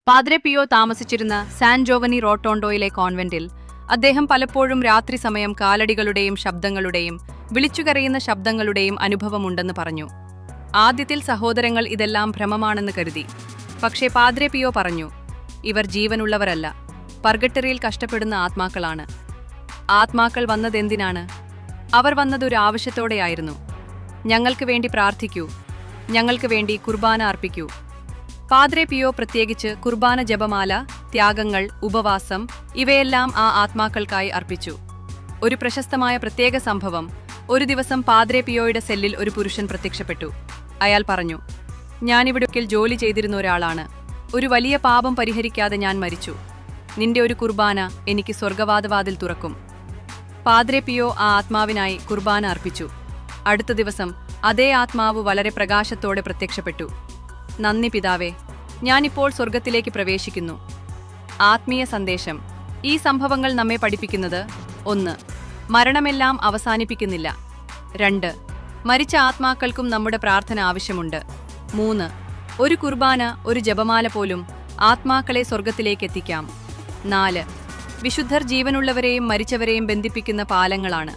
പാദ്രെ പിയോ താമസിച്ചിരുന്ന സാൻ ജോവനി റോട്ടോണ്ടോയിലെ കോൺവെന്റിൽ അദ്ദേഹം പലപ്പോഴും രാത്രി സമയം കാലടികളുടെയും ശബ്ദങ്ങളുടെയും വിളിച്ചുകരയുന്ന ശബ്ദങ്ങളുടെയും അനുഭവമുണ്ടെന്ന് പറഞ്ഞു. ആദ്യത്തിൽ സഹോദരങ്ങൾ ഇതെല്ലാം ഭ്രമമാണെന്ന് കരുതി. പക്ഷേ പാദ്രെ പിയോ പറഞ്ഞു, ഇവർ ജീവനുള്ളവരല്ല, പർഗട്ടറിയിൽ കഷ്ടപ്പെടുന്ന ആത്മാക്കളാണ്. ആത്മാക്കൾ വന്നതെന്തിനാണ്? അവർ വന്നതൊരു ആവശ്യത്തോടെയായിരുന്നു. ഞങ്ങൾക്ക് വേണ്ടി പ്രാർത്ഥിക്കൂ, ഞങ്ങൾക്ക് വേണ്ടി കുർബാന അർപ്പിക്കൂ. പാദ്രെ പിയോ പ്രത്യേകിച്ച് കുർബാന, ജപമാല, ത്യാഗങ്ങൾ, ഉപവാസം ഇവയെല്ലാം ആ ആത്മാക്കൾക്കായി അർപ്പിച്ചു. ഒരു പ്രശസ്തമായ പ്രത്യേക സംഭവം, ഒരു ദിവസം പാദ്രെ പിയോയുടെ സെല്ലിൽ ഒരു പുരുഷൻ പ്രത്യക്ഷപ്പെട്ടു. അയാൾ പറഞ്ഞു, ഞാനിവിടൊക്കെ ജോലി ചെയ്തിരുന്ന ഒരാളാണ്. ഒരു വലിയ പാപം പരിഹരിക്കാതെ ഞാൻ മരിച്ചു. നിന്റെ ഒരു കുർബാന എനിക്ക് സ്വർഗവാതിൽ തുറക്കും. പാദ്രെ പിയോ ആ ആത്മാവിനായി കുർബാന അർപ്പിച്ചു. അടുത്ത ദിവസം അതേ ആത്മാവ് വളരെ പ്രകാശത്തോടെ പ്രത്യക്ഷപ്പെട്ടു. നന്ദി പിതാവേ, ഞാനിപ്പോൾ സ്വർഗത്തിലേക്ക് പ്രവേശിക്കുന്നു. ആത്മീയ സന്ദേശം. ഈ സംഭവങ്ങൾ നമ്മെ പഠിപ്പിക്കുന്നത്: 1. മരണമെല്ലാം അവസാനിപ്പിക്കുന്നില്ല. 2. മരിച്ച ആത്മാക്കൾക്കും നമ്മുടെ പ്രാർത്ഥന ആവശ്യമുണ്ട്. 3. ഒരു കുർബാന, ഒരു ജപമാല പോലും ആത്മാക്കളെ സ്വർഗത്തിലേക്ക് എത്തിക്കാം. 4. വിശുദ്ധർ ജീവനുള്ളവരെയും മരിച്ചവരെയും ബന്ധിപ്പിക്കുന്ന പാലങ്ങളാണ്.